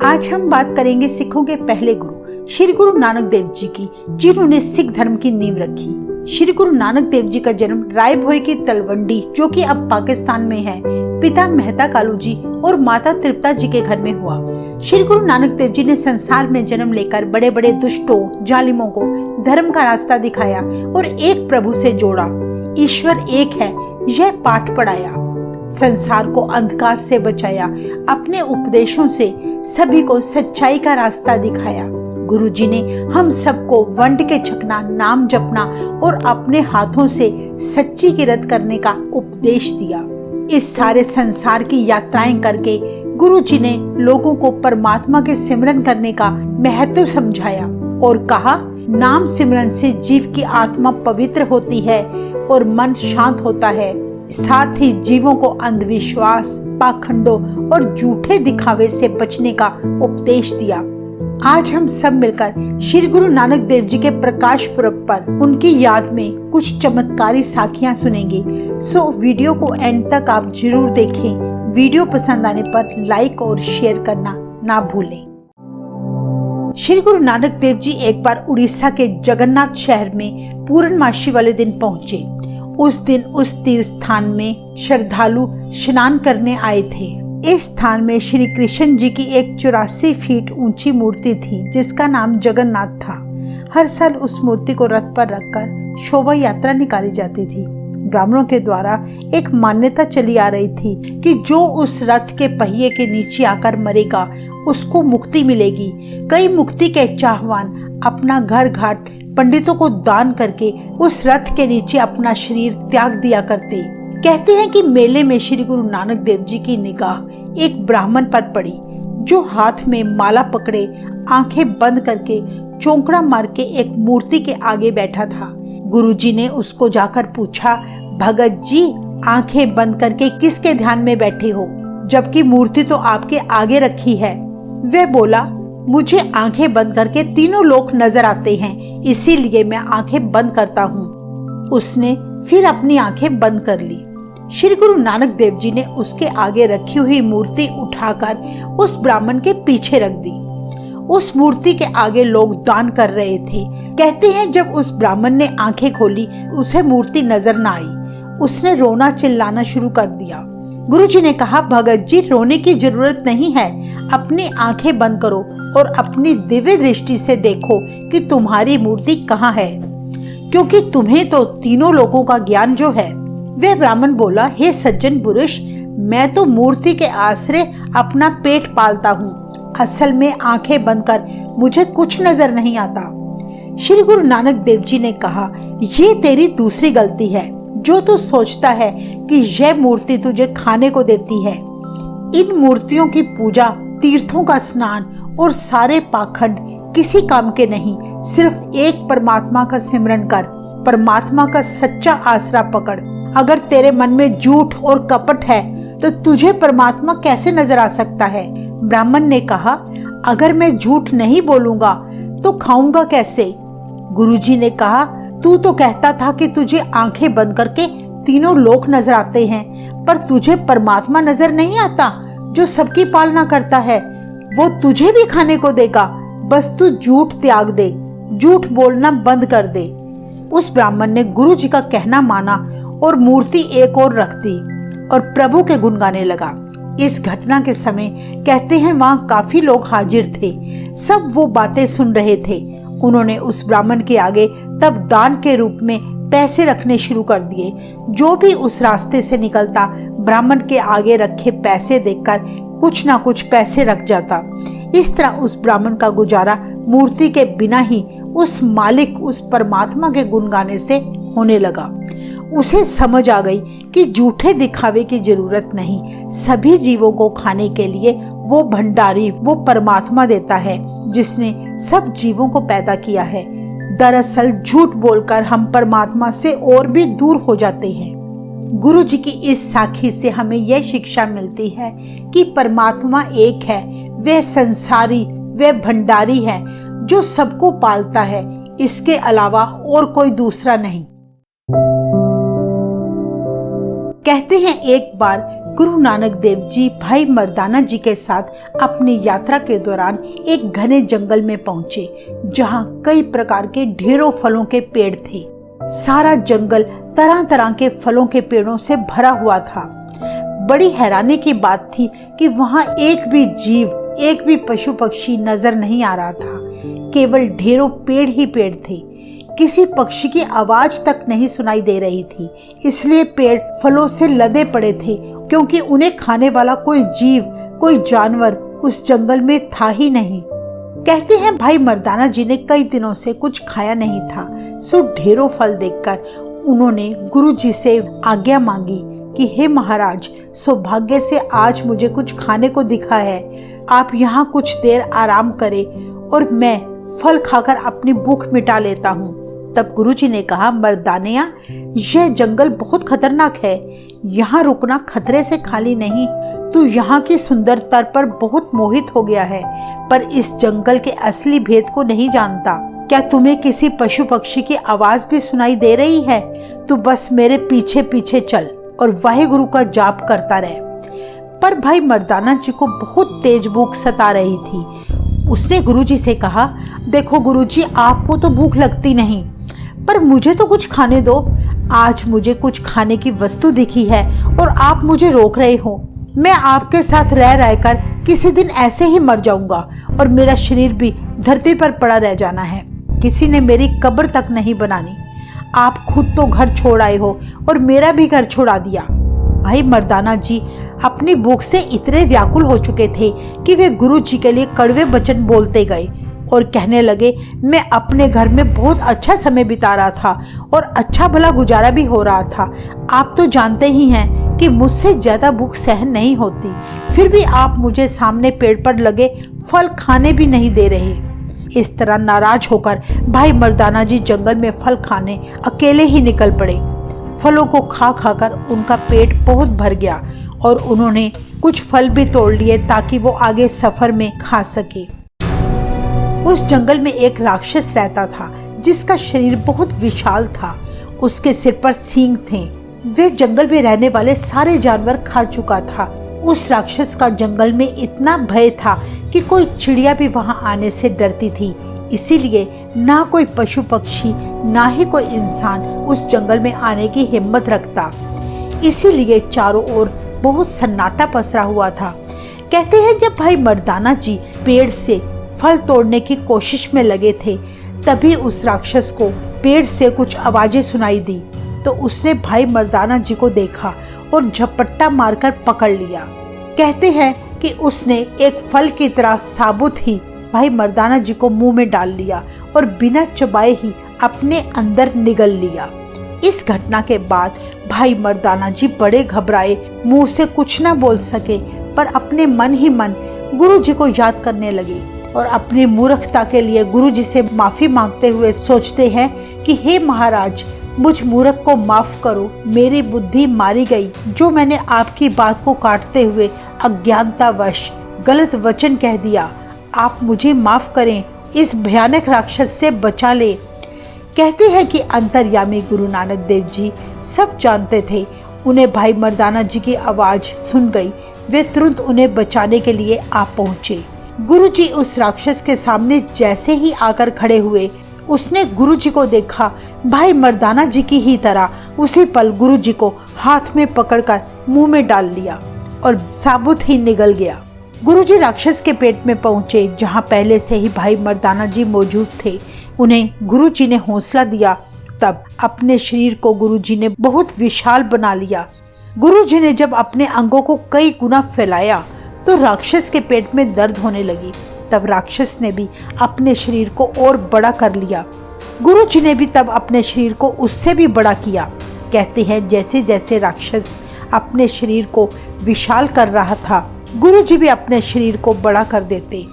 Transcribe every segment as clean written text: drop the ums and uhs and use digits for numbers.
आज हम बात करेंगे सिखों के पहले गुरु श्री गुरु नानक देव जी की, जिन्होंने सिख धर्म की नींव रखी। श्री गुरु नानक देव जी का जन्म राय भोई की तलवंडी, जो कि अब पाकिस्तान में है, पिता मेहता कालू जी और माता तृप्ता जी के घर में हुआ। श्री गुरु नानक देव जी ने संसार में जन्म लेकर बड़े बड़े दुष्टों, जालिमों को धर्म का रास्ता दिखाया और एक प्रभु से जोड़ा। ईश्वर एक है, यह पाठ पढ़ाया, संसार को अंधकार से बचाया, अपने उपदेशों से सभी को सच्चाई का रास्ता दिखाया। गुरु जी ने हम सबको वंड के छकना, नाम जपना और अपने हाथों से सच्ची किरत करने का उपदेश दिया। इस सारे संसार की यात्राएं करके गुरु जी ने लोगों को परमात्मा के सिमरन करने का महत्व समझाया और कहा, नाम सिमरन से जीव की आत्मा पवित्र होती है और मन शांत होता है। साथ ही जीवों को अंधविश्वास, पाखंडों और झूठे दिखावे से बचने का उपदेश दिया। आज हम सब मिलकर श्री गुरु नानक देव जी के प्रकाश पुरब पर उनकी याद में कुछ चमत्कारी साखियां सुनेंगे। सो वीडियो को एंड तक आप जरूर देखें। वीडियो पसंद आने पर लाइक और शेयर करना ना भूलें। श्री गुरु नानक देव जी एक बार उड़ीसा के जगन्नाथ शहर में पूर्णमासी वाले दिन पहुंचे। उस दिन उस तीर्थ स्थान में श्रद्धालु स्नान करने आए थे। इस स्थान में श्री कृष्ण जी की एक 84 फीट ऊंची मूर्ति थी, जिसका नाम जगन्नाथ था। हर साल उस मूर्ति को रथ पर रखकर शोभा यात्रा निकाली जाती थी। ब्राह्मणों के द्वारा एक मान्यता चली आ रही थी कि जो उस रथ के पहिए के नीचे आकर मरेगा, उसको मुक्ति मिलेगी। कई मुक्ति के चाहवान अपना घर घाट पंडितों को दान करके उस रथ के नीचे अपना शरीर त्याग दिया करते। कहते हैं कि मेले में श्री गुरु नानक देव जी की निगाह एक ब्राह्मण पर पड़ी, जो हाथ में माला पकड़े, आंखें बंद करके चौंकड़ा मार के एक मूर्ति के आगे बैठा था। गुरु जी ने उसको जाकर पूछा, भगत जी, आंखें बंद करके किसके ध्यान में बैठे हो, जबकि मूर्ति तो आपके आगे रखी है। वह बोला, मुझे आंखें बंद करके तीनों लोक नजर आते हैं, इसीलिए मैं आंखें बंद करता हूँ। उसने फिर अपनी आंखें बंद कर ली। श्री गुरु नानक देव जी ने उसके आगे रखी हुई मूर्ति उठाकर उस ब्राह्मण के पीछे रख दी। उस मूर्ति के आगे लोग दान कर रहे थे। कहते हैं जब उस ब्राह्मण ने आंखें खोली, उसे मूर्ति नजर न आई। उसने रोना चिल्लाना शुरू कर दिया। गुरु जी ने कहा, भगत जी, रोने की जरूरत नहीं है, अपनी आंखें बंद करो और अपनी दिव्य दृष्टि से देखो कि तुम्हारी मूर्ति कहाँ है, क्योंकि तुम्हें तो तीनों लोगों का ज्ञान जो है। वह ब्राह्मण बोला, हे सज्जन पुरुष, मैं तो मूर्ति के आश्रय अपना पेट पालता हूँ। असल में आंखें बंद कर मुझे कुछ नजर नहीं आता। श्री गुरु नानक देव जी ने कहा, ये तेरी दूसरी गलती है, जो तू सोचता है कि यह मूर्ति तुझे खाने को देती है। इन मूर्तियों की पूजा, तीर्थों का स्नान और सारे पाखंड किसी काम के नहीं। सिर्फ एक परमात्मा का सिमरन कर, परमात्मा का सच्चा आसरा पकड़। अगर तेरे मन में झूठ और कपट है तो तुझे परमात्मा कैसे नजर आ सकता है। ब्राह्मण ने कहा, अगर मैं झूठ नहीं बोलूंगा तो खाऊंगा कैसे। गुरुजी ने कहा, तू तो कहता था कि तुझे आंखें बंद करके तीनों लोक नजर आते हैं, पर तुझे परमात्मा नजर नहीं आता, जो सबकी पालना करता है। वो तुझे भी खाने को देगा, बस तू झूठ त्याग दे, झूठ बोलना बंद कर दे। उस ब्राह्मण ने गुरु जी का कहना माना और मूर्ति एक और रख दी और प्रभु के गुण गाने लगा। इस घटना के समय कहते हैं वहाँ काफी लोग हाजिर थे। सब वो बातें सुन रहे थे। उन्होंने उस ब्राह्मण के आगे तब दान के रूप में पैसे रखने शुरू कर दिए। जो भी उस रास्ते से निकलता, ब्राह्मण के आगे रखे पैसे देखकर कुछ ना कुछ पैसे रख जाता। इस तरह उस ब्राह्मण का गुजारा मूर्ति के बिना ही उस मालिक, उस परमात्मा के गुण गाने से होने लगा। उसे समझ आ गई कि झूठे दिखावे की जरूरत नहीं। सभी जीवों को खाने के लिए वो भंडारी, वो परमात्मा देता है, जिसने सब जीवों को पैदा किया है। दरअसल झूठ बोलकर हम परमात्मा से और भी दूर हो जाते हैं। गुरु जी की इस साखी से हमें यह शिक्षा मिलती है कि परमात्मा एक है, वह संसारी, वह भंडारी है, जो सबको पालता है। इसके अलावा और कोई दूसरा नहीं। कहते हैं एक बार गुरु नानक देव जी भाई मर्दाना जी के साथ अपनी यात्रा के दौरान एक घने जंगल में पहुंचे, जहां कई प्रकार के ढेरों फलों के पेड़ थे। सारा जंगल तरह तरह के फलों के पेड़ों से भरा हुआ था। बड़ी हैरानी की बात थी कि वहां एक भी जीव, एक भी पशु पक्षी नजर नहीं आ रहा था। केवल ढेरों पेड़ ही पेड़ थे। किसी पक्षी की आवाज तक नहीं सुनाई दे रही थी, इसलिए पेड़ फलों से लदे पड़े थे, क्योंकि उन्हें खाने वाला कोई जीव, कोई जानवर उस जंगल में था ही नहीं। कहते हैं भाई मर्दाना जी ने कई दिनों से कुछ खाया नहीं था, सो ढेरों फल देखकर उन्होंने गुरु जी से आज्ञा मांगी कि हे महाराज, सौभाग्य से आज मुझे कुछ खाने को दिखा है। आप यहाँ कुछ देर आराम करें और मैं फल खाकर अपनी भूख मिटा लेता हूँ। तब गुरुजी ने कहा, मर्दानिया, यह जंगल बहुत खतरनाक है, यहाँ रुकना खतरे से खाली नहीं। तू यहाँ की सुंदरता पर बहुत मोहित हो गया है, पर इस जंगल के असली भेद को नहीं जानता। क्या तुम्हें किसी पशु पक्षी की आवाज भी सुनाई दे रही है? तू बस मेरे पीछे पीछे चल और वाहेगुरु का जाप करता रहे। पर भाई मर्दाना जी को बहुत तेज भूख सता रही थी। उसने गुरुजी से कहा, देखो गुरुजी, आपको तो भूख लगती नहीं, पर मुझे तो कुछ खाने दो। आज मुझे कुछ खाने की वस्तु दिखी है और आप मुझे रोक रहे हो। मैं आपके साथ रह रहकर किसी दिन ऐसे ही मर जाऊंगा और मेरा शरीर भी धरती पर पड़ा रह जाना है। किसी ने मेरी कब्र तक नहीं बनानी। आप खुद तो घर छोड़ आए हो और मेरा भी घर छोड़ा दिया। भाई मर्दाना जी अपनी भूख से इतने व्याकुल हो चुके थे कि वे गुरु जी के लिए कड़वे वचन बोलते गए और कहने लगे, मैं अपने घर में बहुत अच्छा समय बिता रहा था और अच्छा भला गुजारा भी हो रहा था। आप तो जानते ही हैं कि मुझसे ज्यादा भूख सहन नहीं होती, फिर भी आप मुझे सामने पेड़ पर लगे फल खाने भी नहीं दे रहे। इस तरह नाराज होकर भाई मर्दाना जी जंगल में फल खाने अकेले ही निकल पड़े। फलों को खा खाकर उनका पेट बहुत भर गया और उन्होंने कुछ फल भी तोड़ लिए ताकि वो आगे सफर में खा सके। उस जंगल में एक राक्षस रहता था जिसका शरीर बहुत विशाल था। उसके सिर पर सींग थे। वे जंगल में रहने वाले सारे जानवर खा चुका था। उस राक्षस का जंगल में इतना भय था कि कोई चिड़िया भी वहां आने से डरती थी। इसीलिए ना कोई पशु पक्षी, ना ही कोई इंसान उस जंगल में आने की हिम्मत रखता। इसीलिए चारों ओर बहुत सन्नाटा पसरा हुआ था। कहते हैं जब भाई मर्दाना जी पेड़ से फल तोड़ने की कोशिश में लगे थे, तभी उस राक्षस को पेड़ से कुछ आवाजें सुनाई दी। तो उसने भाई मर्दाना जी को देखा और झपट्टा मारकर पकड़ लिया। कहते हैं कि उसने एक फल की तरह साबुत ही भाई मर्दाना जी को मुंह में डाल लिया और बिना चबाए ही अपने अंदर निगल लिया। इस घटना के बाद भाई मर्दाना जी बड़े घबराए, मुंह से कुछ ना बोल सके, पर अपने मन ही मन गुरु जी को याद करने लगे और अपनी मूर्खता के लिए गुरु जी से माफी मांगते हुए सोचते हैं कि हे महाराज, मुझ मूर्ख को माफ करो। मेरी बुद्धि मारी गई जो मैंने आपकी बात को काटते हुए अज्ञानतावश गलत वचन कह दिया। आप मुझे माफ करें, इस भयानक राक्षस से बचा ले। कहते हैं कि अंतर्यामी गुरु नानक देव जी सब जानते थे। उन्हें भाई मर्दाना जी की आवाज सुन गई। वे तुरंत उन्हें बचाने के लिए आ पहुंचे। गुरु जी उस राक्षस के सामने जैसे ही आकर खड़े हुए, उसने गुरु जी को देखा। भाई मर्दाना जी की ही तरह उसी पल गुरु जी को हाथ में पकड़कर मुंह में डाल लिया और साबुत ही निगल गया। गुरुजी राक्षस के पेट में पहुंचे, जहां पहले से ही भाई मर्दाना जी मौजूद थे। उन्हें गुरुजी ने हौसला दिया। तब अपने शरीर को गुरुजी ने बहुत विशाल बना लिया। गुरुजी ने जब अपने अंगों को कई गुना फैलाया तो राक्षस के पेट में दर्द होने लगी। तब राक्षस ने भी अपने शरीर को और बड़ा कर लिया। गुरुजी ने भी तब अपने शरीर को उससे भी बड़ा किया। कहते हैं जैसे जैसे राक्षस अपने शरीर को विशाल कर रहा था, गुरुजी भी अपने शरीर को बड़ा कर देते।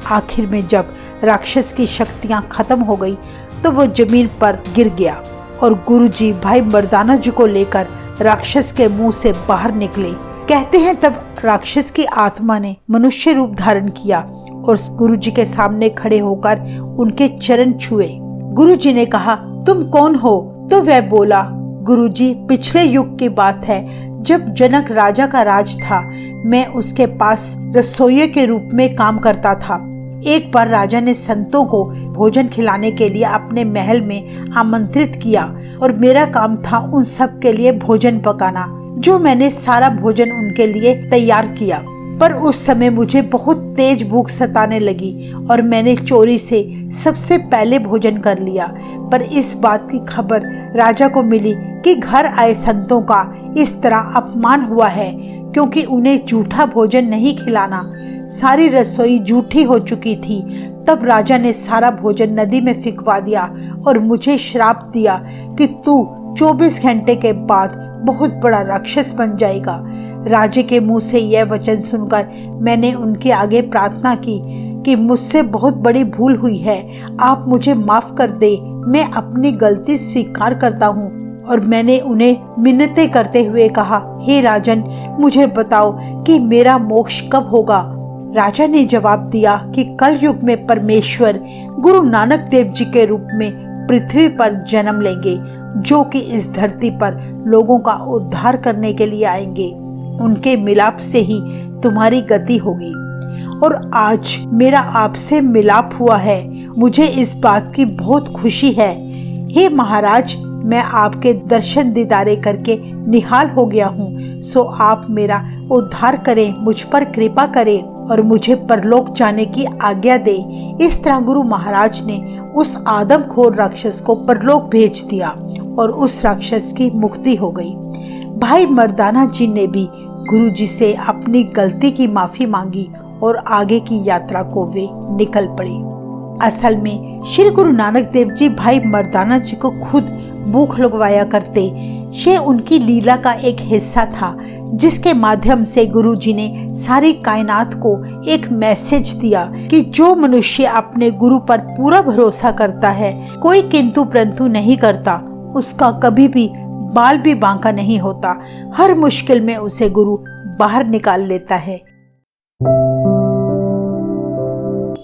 आखिर में जब राक्षस की शक्तियां खत्म हो गई तो वो जमीन पर गिर गया और गुरुजी भाई मर्दाना जी को लेकर राक्षस के मुंह से बाहर निकले। कहते हैं तब राक्षस की आत्मा ने मनुष्य रूप धारण किया और गुरुजी के सामने खड़े होकर उनके चरण छुए। गुरुजी ने कहा, तुम कौन हो? तो वह बोला, गुरुजी, पिछले युग की बात है जब जनक राजा का राज था, मैं उसके पास रसोइये के रूप में काम करता था। एक बार राजा ने संतों को भोजन खिलाने के लिए अपने महल में आमंत्रित किया और मेरा काम था उन सब के लिए भोजन पकाना, जो मैंने सारा भोजन उनके लिए तैयार किया। पर उस समय मुझे बहुत तेज भूख सताने लगी और मैंने चोरी से सबसे पहले भोजन कर लिया। पर इस बात की खबर राजा को मिली कि घर आए संतों का इस तरह अपमान हुआ है, क्योंकि उन्हें झूठा भोजन नहीं खिलाना। सारी रसोई झूठी हो चुकी थी। तब राजा ने सारा भोजन नदी में फेंकवा दिया और मुझे श्राप दिया कि तू 24 घंटे के बाद बहुत बड़ा राक्षस बन जाएगा। राजे के मुंह से यह वचन सुनकर मैंने उनके आगे प्रार्थना की कि मुझसे बहुत बड़ी भूल हुई है, आप मुझे माफ कर दे, मैं अपनी गलती स्वीकार करता हूँ। और मैंने उन्हें मिन्नतें करते हुए कहा, हे राजन, मुझे बताओ कि मेरा मोक्ष कब होगा। राजा ने जवाब दिया कि कल युग में परमेश्वर गुरु नानक देव जी के रूप में पृथ्वी पर जन्म लेंगे, जो कि इस धरती पर लोगों का उद्धार करने के लिए आएंगे। उनके मिलाप से ही तुम्हारी गति होगी। और आज मेरा आपसे मिलाप हुआ है, मुझे इस बात की बहुत खुशी है। हे महाराज, मैं आपके दर्शन दीदारे करके निहाल हो गया हूँ, सो आप मेरा उद्धार करें, मुझ पर कृपा करें और मुझे परलोक जाने की आज्ञा दें। इस तरह गुरु महाराज ने उस आदमखोर राक्षस को परलोक भेज दिया और उस राक्षस की मुक्ति हो गई। भाई मर्दाना जी ने भी गुरु जी से अपनी गलती की माफी मांगी और आगे की यात्रा को वे निकल पड़े। असल में श्री गुरु नानक देव जी भाई मर्दाना जी को खुद भूख लगवाया करते। ये उनकी लीला का एक हिस्सा था, जिसके माध्यम से गुरु जी ने सारी कायनात को एक मैसेज दिया कि जो मनुष्य अपने गुरु पर पूरा भरोसा करता है, कोई किंतु परंतु नहीं करता, उसका कभी भी बाल भी बांका नहीं होता। हर मुश्किल में उसे गुरु बाहर निकाल लेता है।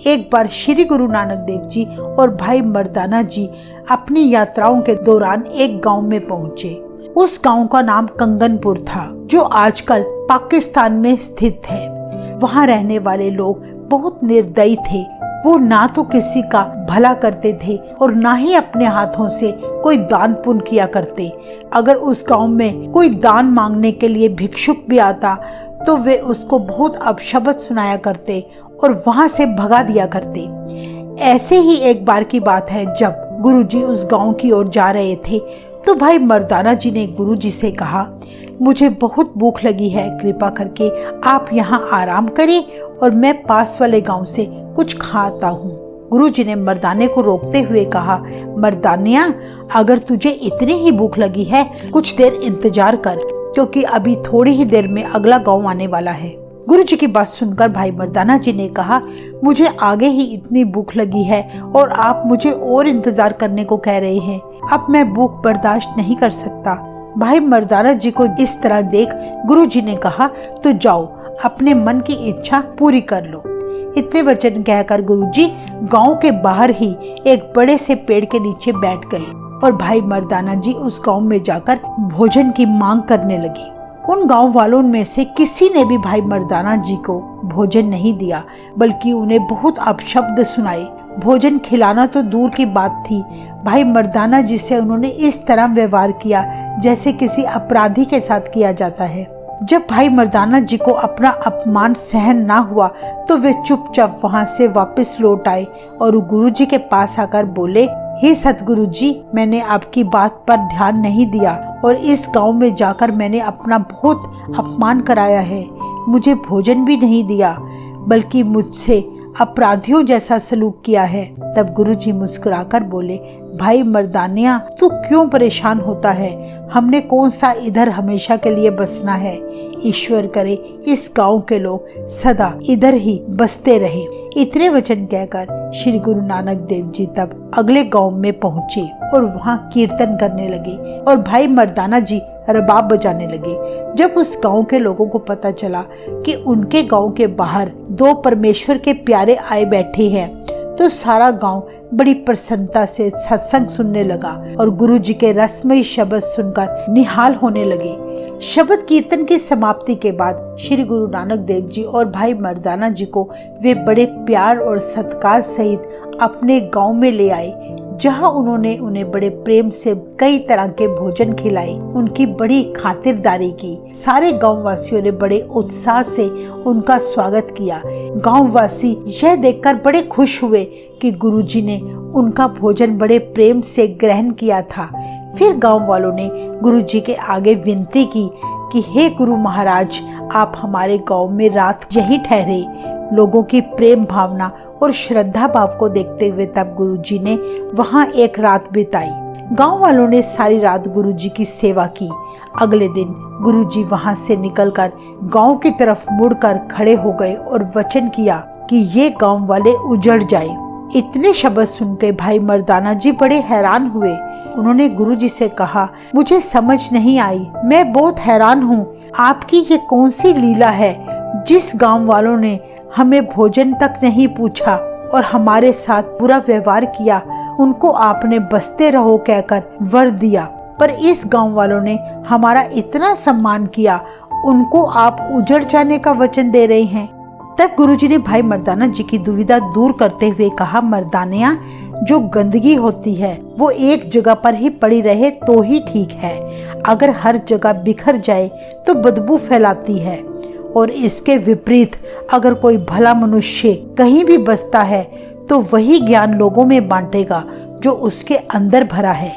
एक बार श्री गुरु नानक देव जी और भाई मर्दाना जी अपनी यात्राओं के दौरान एक गांव में पहुंचे। उस गांव का नाम कंगनपुर था, जो आजकल पाकिस्तान में स्थित है। वहां रहने वाले लोग बहुत निर्दयी थे। वो ना तो किसी का भला करते थे और ना ही अपने हाथों से कोई दान पुण्य किया करते। अगर उस गांव में कोई दान मांगने के लिए भिक्षुक भी आता तो वे उसको बहुत अपशब्द सुनाया करते और वहां से भगा दिया करते। ऐसे ही एक बार की बात है, जब गुरुजी उस गांव की ओर जा रहे थे तो भाई मर्दाना जी ने गुरुजी से कहा, मुझे बहुत भूख लगी है, कृपा करके आप यहाँ आराम करें और मैं पास वाले गांव से कुछ खाता हूँ। गुरुजी ने मर्दाने को रोकते हुए कहा, मर्दानिया, अगर तुझे इतनी ही भूख लगी है, कुछ देर इंतजार कर, क्योंकि अभी थोड़ी ही देर में अगला गांव आने वाला है। गुरुजी की बात सुनकर भाई मर्दाना जी ने कहा, मुझे आगे ही इतनी भूख लगी है और आप मुझे और इंतजार करने को कह रहे हैं। अब मैं भूख बर्दाश्त नहीं कर सकता। भाई मर्दाना जी को इस तरह देख गुरुजी ने कहा, तो जाओ अपने मन की इच्छा पूरी कर लो। इतने वचन कहकर गुरुजी गांव के बाहर ही एक बड़े से पेड़ के नीचे बैठ गए और भाई मर्दाना जी उस गांव में जाकर भोजन की मांग करने लगी। उन गांव वालों में से किसी ने भी भाई मर्दाना जी को भोजन नहीं दिया, बल्कि उन्हें बहुत अपशब्द सुनाए। भोजन खिलाना तो दूर की बात थी, भाई मर्दाना जी से उन्होंने इस तरह व्यवहार किया जैसे किसी अपराधी के साथ किया जाता है। जब भाई मर्दाना जी को अपना अपमान सहन ना हुआ तो वे चुपचाप वहां से वापस लौट आए और गुरुजी के पास आकर बोले, हे सतगुरु जी, मैंने आपकी बात पर ध्यान नहीं दिया और इस गांव में जाकर मैंने अपना बहुत अपमान कराया है। मुझे भोजन भी नहीं दिया, बल्कि मुझसे अपराधियों जैसा सलूक किया है। तब गुरुजी मुस्कुराकर बोले, भाई मर्दानिया, तू क्यों परेशान होता है? हमने कौन सा इधर हमेशा के लिए बसना है। ईश्वर करे इस गांव के लोग सदा इधर ही बसते रहे। इतने वचन कहकर श्री गुरु नानक देव जी तब अगले गांव में पहुँचे और वहाँ कीर्तन करने लगे और भाई मर्दाना जी रबाब बजाने लगे। जब उस गांव के लोगों को पता चला कि उनके गांव के बाहर दो परमेश्वर के प्यारे आए बैठे हैं, तो सारा गांव बड़ी प्रसन्नता से सत्संग सुनने लगा और गुरुजी के रसमयी शब्द सुनकर निहाल होने लगे। शब्द कीर्तन की समाप्ति के बाद श्री गुरु नानक देव जी और भाई मर्दाना जी को वे बड़े प्यार और सत्कार सहित अपने गांव में ले आए, जहां उन्होंने उन्हें बड़े प्रेम से कई तरह के भोजन खिलाए, उनकी बड़ी खातिरदारी की। सारे गांव वासियों ने बड़े उत्साह से उनका स्वागत किया। गांव वासी यह देखकर बड़े खुश हुए कि गुरुजी ने उनका भोजन बड़े प्रेम से ग्रहण किया था। फिर गांव वालों ने गुरुजी के आगे विनती की कि हे गुरु महाराज, आप हमारे गांव में रात यहीं ठहरे। लोगों की प्रेम भावना और श्रद्धा भाव को देखते हुए तब गुरुजी ने वहां एक रात बिताई। गांव वालों ने सारी रात गुरुजी की सेवा की। अगले दिन गुरुजी वहां से निकलकर गांव की तरफ मुड़कर खड़े हो गए और वचन किया कि ये गांव वाले उजड़ जाए। इतने शब्द सुनकर भाई मर्दाना जी बड़े हैरान हुए। उन्होंने गुरुजी से कहा, मुझे समझ नहीं आई, मैं बहुत हैरान हूँ, आपकी ये कौन सी लीला है जिस गांव वालों ने हमें भोजन तक नहीं पूछा और हमारे साथ बुरा व्यवहार किया, उनको आपने बसते रहो कहकर वर दिया, पर इस गांव वालों ने हमारा इतना सम्मान किया, उनको आप उजड़ जाने का वचन दे रहे हैं। तब गुरुजी ने भाई मर्दाना जी की दुविधा दूर करते हुए कहा, मर्दानिया, जो गंदगी होती है वो एक जगह पर ही पड़ी रहे तो ही ठीक है। अगर हर जगह बिखर जाए तो बदबू फैलाती है, और इसके विपरीत अगर कोई भला मनुष्य कहीं भी बसता है तो वही ज्ञान लोगों में बांटेगा जो उसके अंदर भरा है।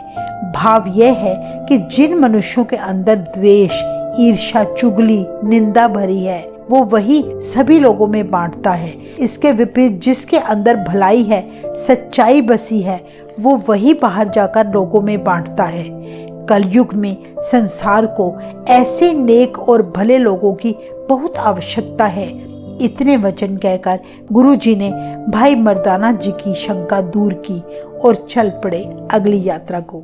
भाव यह है कि जिन मनुष्यों के अंदर द्वेष, ईर्ष्या, चुगली, निंदा भरी है, वो वही सभी लोगों में बांटता है। इसके विपरीत जिसके अंदर भलाई है, सच्चाई बसी है, वो वही बाहर जाकर लोगों में बांटता है। कलयुग में संसार को ऐसे नेक और भले लोगों की बहुत आवश्यकता है। इतने वचन कहकर गुरुजी ने भाई मर्दाना जी की शंका दूर की और चल पड़े अगली यात्रा को।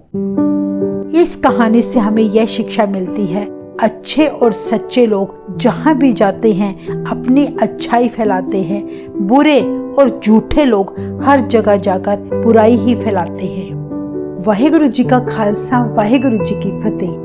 इस कहानी से हमें यह शिक्षा मिलती है, अच्छे और सच्चे लोग जहाँ भी जाते हैं अपनी अच्छाई फैलाते हैं, बुरे और झूठे लोग हर जगह जाकर बुराई ही फैलाते हैं। वाहेगुरु जी का खालसा, वाहेगुरु जी की फतेह।